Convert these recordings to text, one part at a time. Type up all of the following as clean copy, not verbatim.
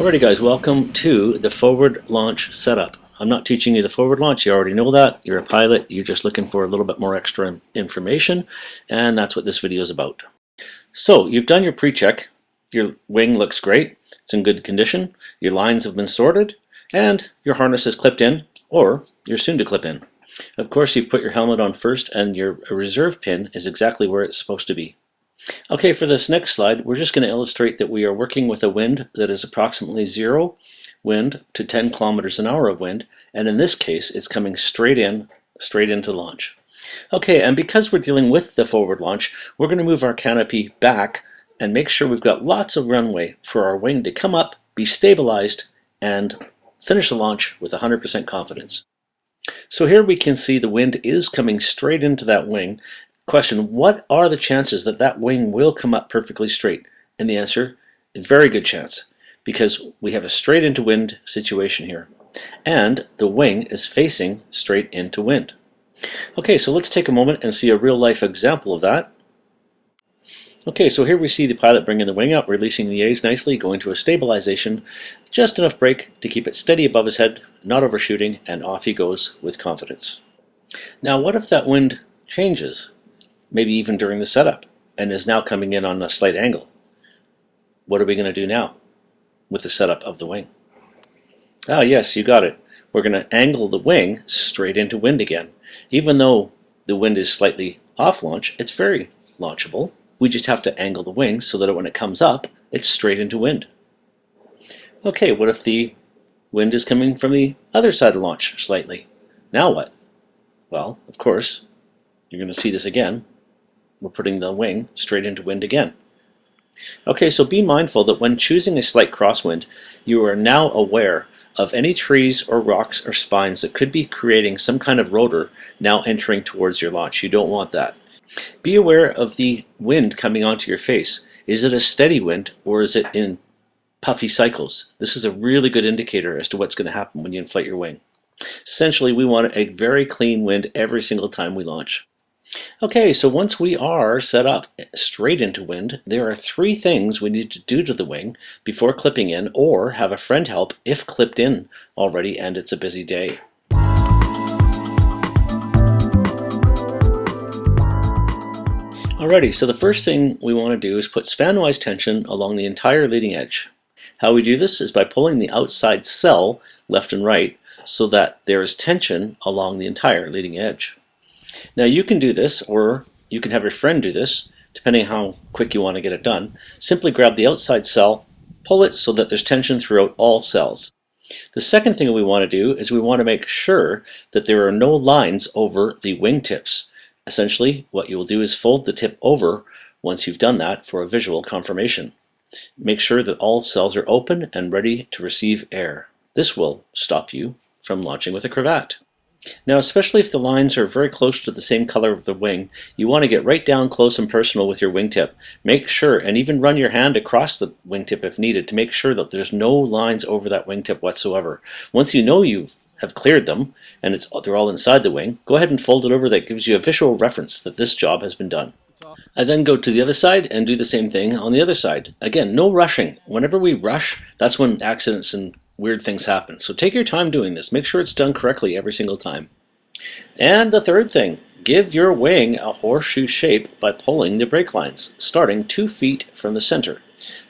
Alrighty guys, welcome to the forward launch setup. I'm not teaching you the forward launch, you already know that. You're a pilot, you're just looking for a little bit more extra information, and that's what this video is about. So, you've done your pre-check, your wing looks great, it's in good condition, your lines have been sorted, and your harness is clipped in, or you're soon to clip in. Of course, you've put your helmet on first, and your reserve pin is exactly where it's supposed to be. Okay, for this next slide, we're just going to illustrate that we are working with a wind that is approximately 0 wind to 10 kilometers an hour of wind, and in this case, it's coming straight into launch. Okay, and because we're dealing with the forward launch, we're going to move our canopy back and make sure we've got lots of runway for our wing to come up, be stabilized, and finish the launch with 100% confidence. So here we can see the wind is coming straight into that wing. Question, what are the chances that that wing will come up perfectly straight? And the answer, a very good chance, because we have a straight into wind situation here. And the wing is facing straight into wind. Okay, so let's take a moment and see a real life example of that. Okay, so here we see the pilot bringing the wing up, releasing the A's nicely, going to a stabilization, just enough brake to keep it steady above his head, not overshooting, and off he goes with confidence. Now what if that wind changes? Maybe even during the setup, and is now coming in on a slight angle. What are we going to do now with the setup of the wing? Ah yes, you got it. We're going to angle the wing straight into wind again. Even though the wind is slightly off launch, it's very launchable. We just have to angle the wing so that when it comes up, it's straight into wind. Okay, what if the wind is coming from the other side of launch slightly? Now what? Well, of course, you're going to see this again. We're putting the wing straight into wind again. Okay, so be mindful that when choosing a slight crosswind, you are now aware of any trees or rocks or spines that could be creating some kind of rotor now entering towards your launch. You don't want that. Be aware of the wind coming onto your face. Is it a steady wind or is it in puffy cycles? This is a really good indicator as to what's going to happen when you inflate your wing. Essentially, we want a very clean wind every single time we launch. Okay, so once we are set up straight into wind, there are 3 things we need to do to the wing before clipping in, or have a friend help if clipped in already and it's a busy day. Alrighty, so the first thing we want to do is put span-wise tension along the entire leading edge. How we do this is by pulling the outside cell left and right so that there is tension along the entire leading edge. Now you can do this, or you can have your friend do this, depending on how quick you want to get it done. Simply grab the outside cell, pull it so that there's tension throughout all cells. The second thing we want to do is we want to make sure that there are no lines over the wing tips. Essentially, what you will do is fold the tip over once you've done that for a visual confirmation. Make sure that all cells are open and ready to receive air. This will stop you from launching with a cravat. Now, especially if the lines are very close to the same color of the wing, you want to get right down close and personal with your wingtip. Make sure, and even run your hand across the wingtip if needed, to make sure that there's no lines over that wingtip whatsoever. Once you know you have cleared them, and they're all inside the wing, go ahead and fold it over. That gives you a visual reference that this job has been done. I then go to the other side and do the same thing on the other side. Again, no rushing. Whenever we rush, that's when accidents and weird things happen. So take your time doing this. Make sure it's done correctly every single time. And the third thing, give your wing a horseshoe shape by pulling the brake lines, starting 2 feet from the center.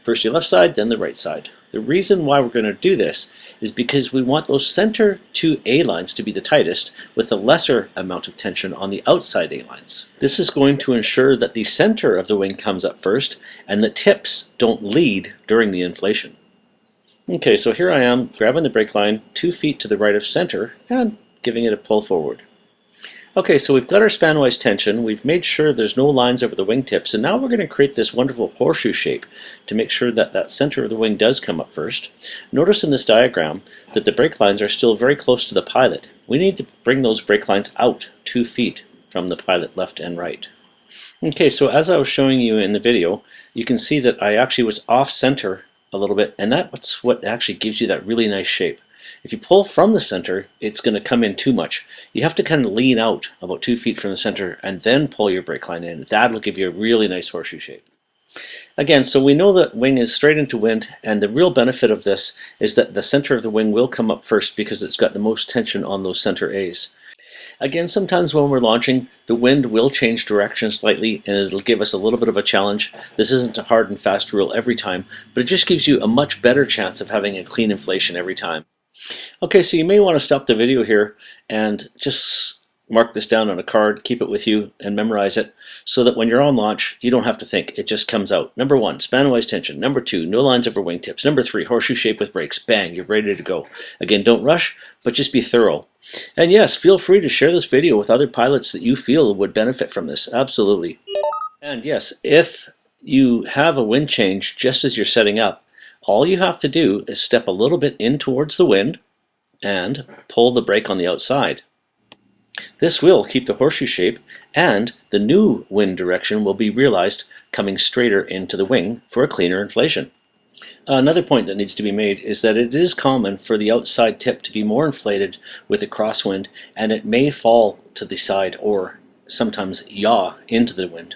First your left side, then the right side. The reason why we're going to do this is because we want those center 2 A lines to be the tightest, with a lesser amount of tension on the outside A lines. This is going to ensure that the center of the wing comes up first and the tips don't lead during the inflation. Okay, so here I am grabbing the brake line 2 feet to the right of center and giving it a pull forward. Okay, so we've got our span-wise tension, we've made sure there's no lines over the wingtips, and now we're going to create this wonderful horseshoe shape to make sure that that center of the wing does come up first. Notice in this diagram that the brake lines are still very close to the pilot. We need to bring those brake lines out 2 feet from the pilot left and right. Okay, so as I was showing you in the video, you can see that I actually was off center a little bit, and that's what actually gives you that really nice shape. If you pull from the center, it's going to come in too much. You have to kind of lean out about 2 feet from the center and then pull your brake line in. That'll give you a really nice horseshoe shape. Again, so we know that wing is straight into wind, and the real benefit of this is that the center of the wing will come up first because it's got the most tension on those center A's. Again, sometimes when we're launching, the wind will change direction slightly and it'll give us a little bit of a challenge. This isn't a hard and fast rule every time, but it just gives you a much better chance of having a clean inflation every time. Okay, so you may want to stop the video here and just mark this down on a card, keep it with you, and memorize it so that when you're on launch, you don't have to think. It just comes out. Number 1, span-wise tension. Number 2, no lines over wingtips. Number 3, horseshoe shape with brakes. Bang, you're ready to go. Again, don't rush, but just be thorough. And yes, feel free to share this video with other pilots that you feel would benefit from this. Absolutely. And yes, if you have a wind change just as you're setting up, all you have to do is step a little bit in towards the wind and pull the brake on the outside. This will keep the horseshoe shape, and the new wind direction will be realized coming straighter into the wing for a cleaner inflation. Another point that needs to be made is that it is common for the outside tip to be more inflated with a crosswind, and it may fall to the side or sometimes yaw into the wind.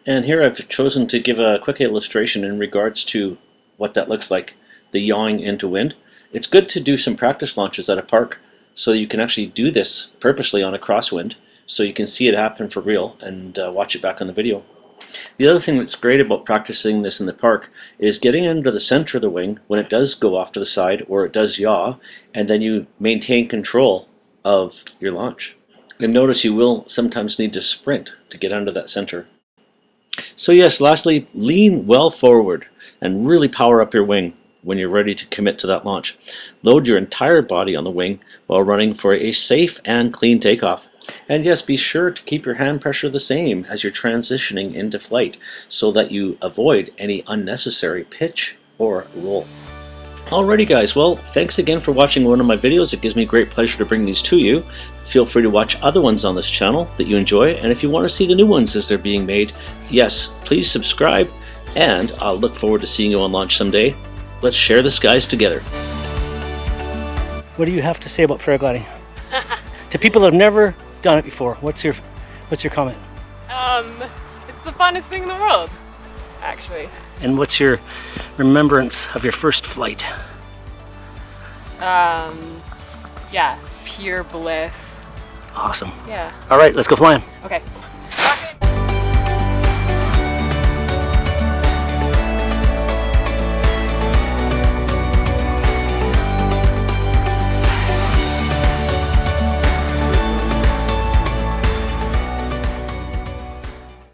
And here I've chosen to give a quick illustration in regards to what that looks like, the yawing into wind. It's good to do some practice launches at a park so you can actually do this purposely on a crosswind so you can see it happen for real and watch it back on the video. The other thing that's great about practicing this in the park is getting into the center of the wing when it does go off to the side or it does yaw, and then you maintain control of your launch. And notice you will sometimes need to sprint to get under that center. So yes, lastly, lean well forward and really power up your wing when you're ready to commit to that launch. Load your entire body on the wing while running for a safe and clean takeoff. And yes, be sure to keep your hand pressure the same as you're transitioning into flight so that you avoid any unnecessary pitch or roll. Alrighty guys, well, thanks again for watching one of my videos. It gives me great pleasure to bring these to you. Feel free to watch other ones on this channel that you enjoy, and if you want to see the new ones as they're being made, yes, please subscribe, and I'll look forward to seeing you on launch someday. Let's share the skies together. What do you have to say about paragliding? To people that have never done it before, what's your comment? It's the funnest thing in the world, actually. And what's your remembrance of your first flight? Yeah, pure bliss. Awesome. Yeah. All right, let's go flying. Okay.